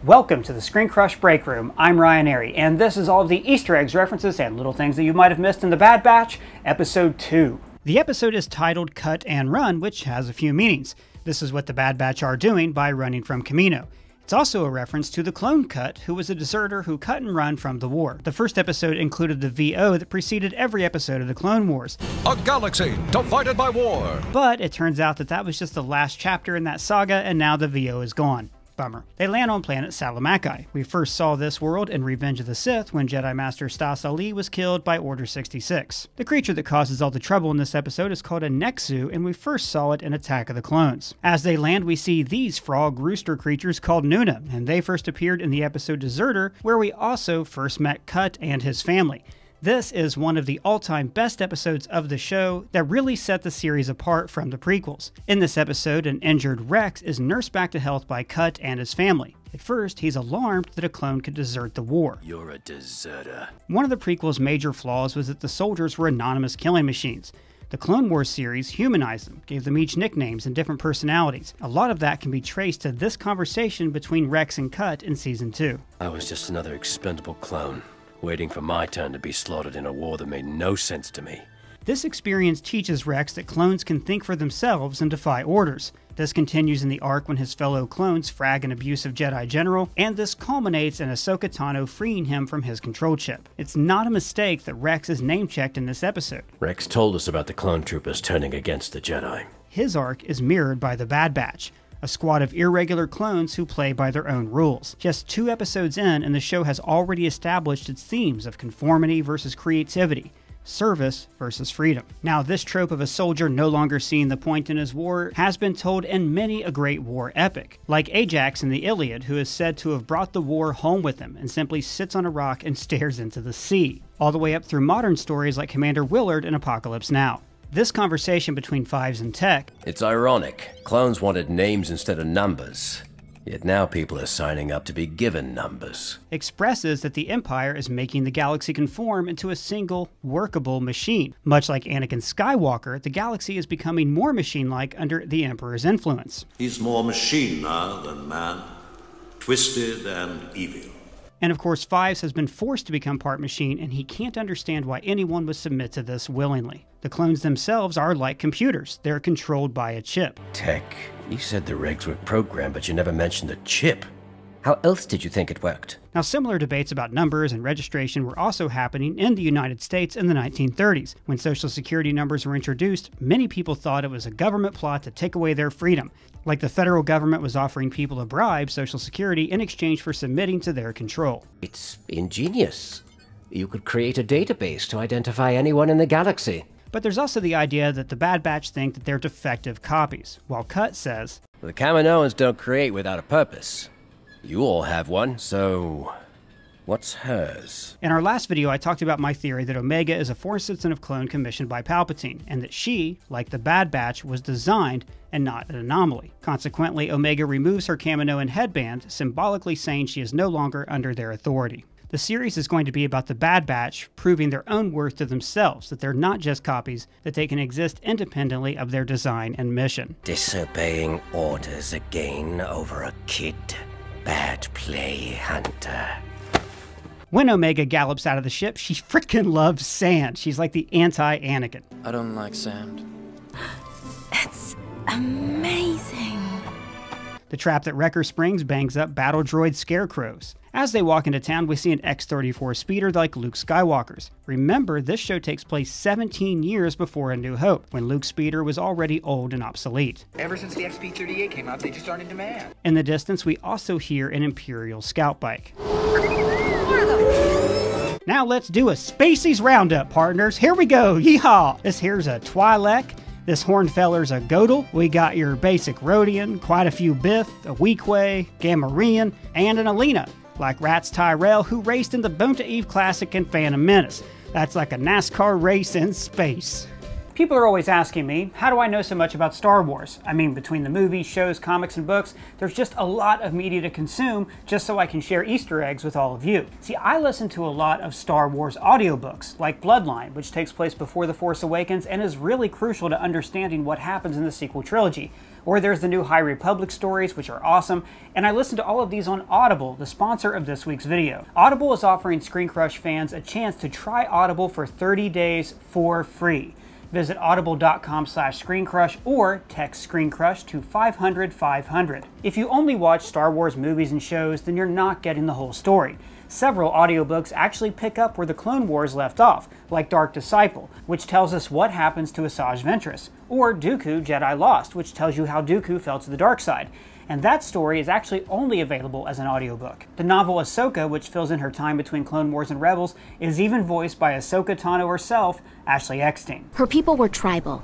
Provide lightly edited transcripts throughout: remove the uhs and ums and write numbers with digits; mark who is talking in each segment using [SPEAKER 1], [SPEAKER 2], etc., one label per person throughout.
[SPEAKER 1] Welcome to the ScreenCrush Break Room. I'm Ryan Airy, and this is all of the Easter eggs, references, and little things that you might have missed in The Bad Batch, Episode 2. The episode is titled Cut and Run, which has a few meanings. This is what the Bad Batch are doing by running from Kamino. It's also a reference to the clone Cut, who was a deserter who cut and run from the war. The first episode included the VO that preceded every episode of the Clone Wars.
[SPEAKER 2] A galaxy divided by war!
[SPEAKER 1] But it turns out that that was just the last chapter in that saga, and now the VO is gone. Bummer. They land on planet Salamakei. We first saw this world in Revenge of the Sith when Jedi Master Stas Ali was killed by Order 66. The creature that causes all the trouble in this episode is called a Nexu, and we first saw it in Attack of the Clones. As they land, we see these frog rooster creatures called Nuna, and they first appeared in the episode Deserter, where we also first met Cut and his family. This is one of the all-time best episodes of the show that really set the series apart from the prequels. In this episode, an injured Rex is nursed back to health by Cut and his family. At first, he's alarmed that a clone could desert the war.
[SPEAKER 3] You're a deserter.
[SPEAKER 1] One of the prequel's major flaws was that the soldiers were anonymous killing machines. The Clone Wars series humanized them, gave them each nicknames and different personalities. A lot of that can be traced to this conversation between Rex and Cut in Season 2.
[SPEAKER 3] I was just another expendable clone, waiting for my turn to be slaughtered in a war that made no sense to me.
[SPEAKER 1] This experience teaches Rex that clones can think for themselves and defy orders. This continues in the arc when his fellow clones frag an abusive Jedi general, and this culminates in Ashoka Tano freeing him from his control chip. It's not a mistake that Rex is name-checked in this episode.
[SPEAKER 3] Rex told us about the clone troopers turning against the Jedi.
[SPEAKER 1] His arc is mirrored by the Bad Batch, a squad of irregular clones who play by their own rules. Just 2 episodes in, and the show has already established its themes of conformity versus creativity, service versus freedom. Now, this trope of a soldier no longer seeing the point in his war has been told in many a great war epic, like Ajax in the Iliad, who is said to have brought the war home with him and simply sits on a rock and stares into the sea, all the way up through modern stories like Commander Willard in Apocalypse Now. This conversation between Fives and Tech...
[SPEAKER 3] It's ironic. Clones wanted names instead of numbers. Yet now people are signing up to be given numbers.
[SPEAKER 1] ...expresses that the Empire is making the galaxy conform into a single, workable machine. Much like Anakin Skywalker, the galaxy is becoming more machine-like under the Emperor's influence.
[SPEAKER 4] He's more machine now than man, twisted and evil.
[SPEAKER 1] And of course, Fives has been forced to become part machine, and he can't understand why anyone would submit to this willingly. The clones themselves are like computers. They're controlled by a chip.
[SPEAKER 3] Tech, you said the regs were programmed, but you never mentioned the chip. How else did you think it worked?
[SPEAKER 1] Now, similar debates about numbers and registration were also happening in the United States in the 1930s. When Social Security numbers were introduced, many people thought it was a government plot to take away their freedom, like the federal government was offering people a bribe, Social Security, in exchange for submitting to their control.
[SPEAKER 3] It's ingenious. You could create a database to identify anyone in the galaxy.
[SPEAKER 1] But there's also the idea that the Bad Batch think that they're defective copies, while Cut says,
[SPEAKER 3] The Kaminoans don't create without a purpose. You all have one, so what's hers?
[SPEAKER 1] In our last video, I talked about my theory that Omega is a force-sensitive clone commissioned by Palpatine, and that she, like the Bad Batch, was designed and not an anomaly. Consequently, Omega removes her Kaminoan headband, symbolically saying she is no longer under their authority. The series is going to be about the Bad Batch proving their own worth to themselves, that they're not just copies, that they can exist independently of their design and mission.
[SPEAKER 3] Disobeying orders again over a kid. Bad play, Hunter.
[SPEAKER 1] When Omega gallops out of the ship, she frickin' loves sand. She's like the anti-Anakin.
[SPEAKER 5] I don't like sand.
[SPEAKER 6] It's amazing.
[SPEAKER 1] The trap that Wrecker Springs bangs up battle droid scarecrows. As they walk into town, we see an X-34 speeder like Luke Skywalker's. Remember, this show takes place 17 years before A New Hope, when Luke's speeder was already old and obsolete.
[SPEAKER 7] Ever since the XP-38 came out, they just aren't in demand.
[SPEAKER 1] In the distance, we also hear an Imperial scout bike. Now let's do a Spacey's Roundup, partners. Here we go, yeehaw! This here's a Twi'lek. This hornfeller's a Godel. We got your basic Rodian, quite a few Biff, a Weequay, Gamorrean, and an Alina, like Rats Tyrell, who raced in the Boonta Eve Classic and Phantom Menace. That's like a NASCAR race in space. People are always asking me, how do I know so much about Star Wars? I mean, between the movies, shows, comics, and books, there's just a lot of media to consume just so I can share Easter eggs with all of you. See, I listen to a lot of Star Wars audiobooks, like Bloodline, which takes place before The Force Awakens and is really crucial to understanding what happens in the sequel trilogy. Or there's the new High Republic stories, which are awesome, and I listened to all of these on Audible, the sponsor of this week's video. Audible is offering ScreenCrush fans a chance to try Audible for 30 days for free. Visit audible.com/ScreenCrush or text ScreenCrush to 500-500. If you only watch Star Wars movies and shows, then you're not getting the whole story. Several audiobooks actually pick up where the Clone Wars left off, like Dark Disciple, which tells us what happens to Asajj Ventress, or Dooku Jedi Lost, which tells you how Dooku fell to the dark side. And that story is actually only available as an audiobook. The novel Ahsoka, which fills in her time between Clone Wars and Rebels, is even voiced by Ashoka Tano herself, Ashley Eckstein.
[SPEAKER 5] Her people were tribal,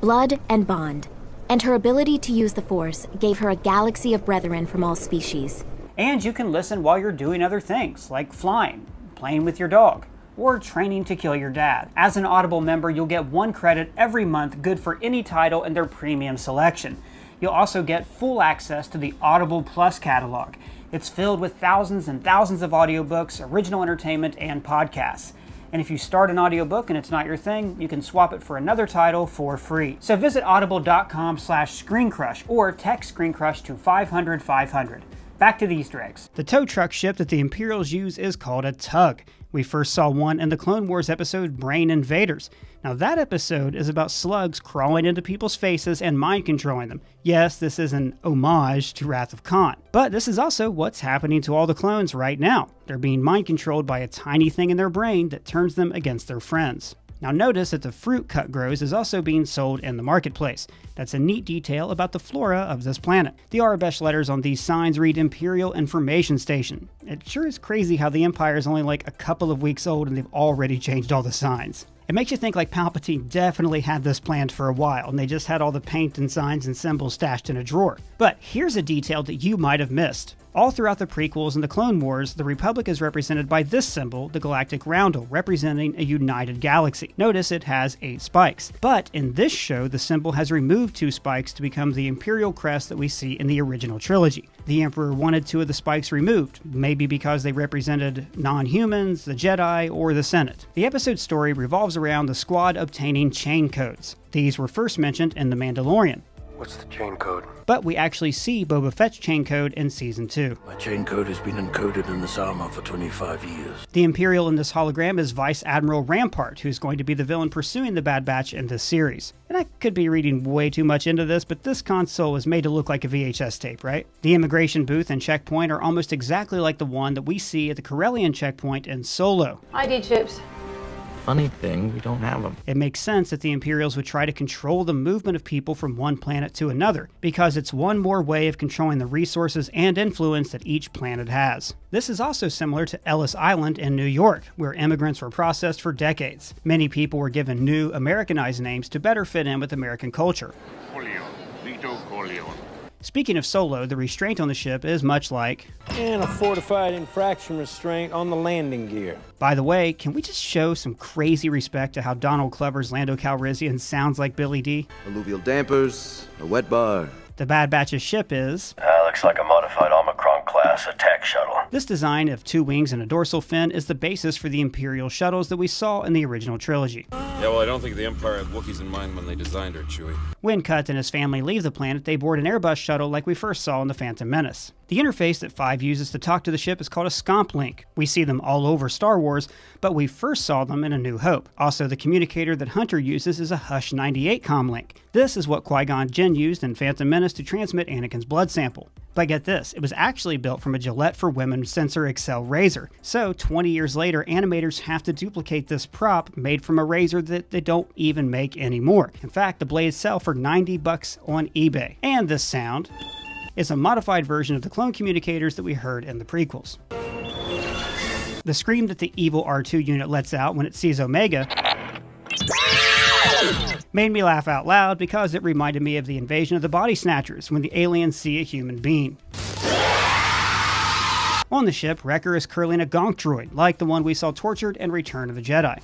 [SPEAKER 5] blood and bond, and her ability to use the Force gave her a galaxy of brethren from all species.
[SPEAKER 1] And you can listen while you're doing other things, like flying, playing with your dog, or training to kill your dad. As an Audible member, you'll get 1 credit every month, good for any title in their premium selection. You'll also get full access to the Audible Plus catalog. It's filled with thousands and thousands of audiobooks, original entertainment, and podcasts. And if you start an audiobook and it's not your thing, you can swap it for another title for free. So visit audible.com/ScreenCrush or text ScreenCrush to 500-500. Back to the Easter eggs. The tow truck ship that the Imperials use is called a tug. We first saw one in the Clone Wars episode Brain Invaders. Now that episode is about slugs crawling into people's faces and mind controlling them. Yes, this is an homage to Wrath of Khan. But this is also what's happening to all the clones right now. They're being mind controlled by a tiny thing in their brain that turns them against their friends. Now notice that the fruit Cut grows is also being sold in the marketplace. That's a neat detail about the flora of this planet. The Arabesh letters on these signs read Imperial Information Station. It sure is crazy how the Empire is only like a couple of weeks old and they've already changed all the signs. It makes you think like Palpatine definitely had this planned for a while and they just had all the paint and signs and symbols stashed in a drawer. But here's a detail that you might have missed. All throughout the prequels and the Clone Wars, the Republic is represented by this symbol, the galactic roundel, representing a united galaxy. Notice it has 8 spikes. But in this show, the symbol has removed 2 spikes to become the Imperial crest that we see in the original trilogy. The Emperor wanted 2 of the spikes removed, maybe because they represented non-humans, the Jedi, or the Senate. The episode's story revolves around the squad obtaining chain codes. These were first mentioned in The Mandalorian.
[SPEAKER 8] What's the chain code?
[SPEAKER 1] But we actually see Boba Fett's chain code in Season 2.
[SPEAKER 8] My chain code has been encoded in this armor for 25 years.
[SPEAKER 1] The Imperial in this hologram is Vice Admiral Rampart, who's going to be the villain pursuing the Bad Batch in this series. And I could be reading way too much into this, but this console is made to look like a VHS tape, right? The immigration booth and checkpoint are almost exactly like the one that we see at the Corellian checkpoint in Solo.
[SPEAKER 9] ID chips.
[SPEAKER 10] Funny thing, we don't have them.
[SPEAKER 1] It makes sense that the Imperials would try to control the movement of people from one planet to another, because it's one more way of controlling the resources and influence that each planet has. This is also similar to Ellis Island in New York, where immigrants were processed for decades. Many people were given new, Americanized names to better fit in with American culture. Speaking of Solo, the restraint on the ship is much like...
[SPEAKER 11] and a fortified infraction restraint on the landing gear.
[SPEAKER 1] By the way, can we just show some crazy respect to how Donald Glover's Lando Calrissian sounds like Billy D?
[SPEAKER 12] Alluvial dampers, a wet bar.
[SPEAKER 1] The Bad Batch's ship is...
[SPEAKER 8] looks like a modified Omicron-class attack shuttle.
[SPEAKER 1] This design of 2 wings and a dorsal fin is the basis for the Imperial shuttles that we saw in the original trilogy.
[SPEAKER 13] Yeah, well, I don't think the Empire had Wookiees in mind when they designed her, Chewie.
[SPEAKER 1] When Cut and his family leave the planet, they board an Airbus shuttle like we first saw in The Phantom Menace. The interface that 5 uses to talk to the ship is called a scomp link. We see them all over Star Wars, but we first saw them in A New Hope. Also, the communicator that Hunter uses is a Hush 98 comlink. This is what Qui-Gon Jinn used in Phantom Menace to transmit Anakin's blood sample. But get this, it was actually built from a Gillette for Women Sensor Excel razor. So 20 years later, animators have to duplicate this prop made from a razor that they don't even make anymore. In fact, the blades sell for $90 on eBay. And this sound is a modified version of the clone communicators that we heard in the prequels. The scream that the evil R2 unit lets out when it sees Omega made me laugh out loud because it reminded me of the invasion of the Body Snatchers when the aliens see a human being. On the ship, Wrecker is curling a gonk droid, like the one we saw tortured in Return of the Jedi.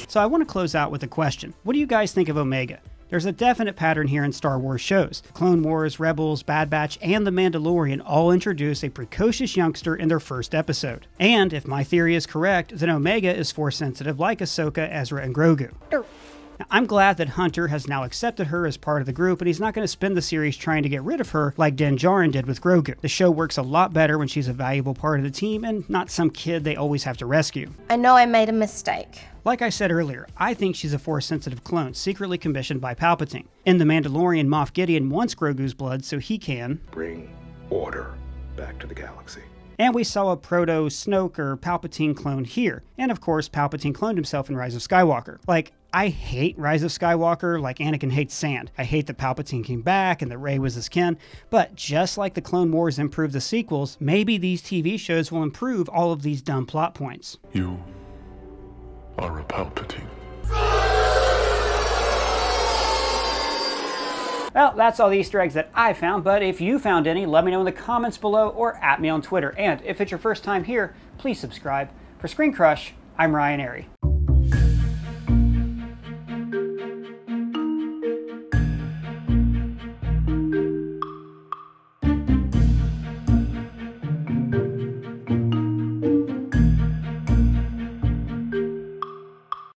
[SPEAKER 1] So I want to close out with a question. What do you guys think of Omega? There's a definite pattern here in Star Wars shows. Clone Wars, Rebels, Bad Batch, and The Mandalorian all introduce a precocious youngster in their first episode. And if my theory is correct, then Omega is Force sensitive like Ahsoka, Ezra, and Grogu. Now, I'm glad that Hunter has now accepted her as part of the group, and he's not going to spend the series trying to get rid of her like Din Djarin did with Grogu. The show works a lot better when she's a valuable part of the team and not some kid they always have to rescue.
[SPEAKER 6] I know I made a mistake.
[SPEAKER 1] Like I said earlier, I think she's a Force-sensitive clone secretly commissioned by Palpatine. In The Mandalorian, Moff Gideon wants Grogu's blood so he can
[SPEAKER 9] bring order back to the galaxy.
[SPEAKER 1] And we saw a proto-Snoke or Palpatine clone here. And of course, Palpatine cloned himself in Rise of Skywalker. Like, I hate Rise of Skywalker like Anakin hates sand. I hate that Palpatine came back and that Rey was his kin. But just like the Clone Wars improved the sequels, maybe these TV shows will improve all of these dumb plot points.
[SPEAKER 9] You are a Palpatine.
[SPEAKER 1] Well, that's all the Easter eggs that I found, but if you found any, let me know in the comments below or at me on Twitter. And if it's your first time here, please subscribe. For ScreenCrush, I'm Ryan Airy.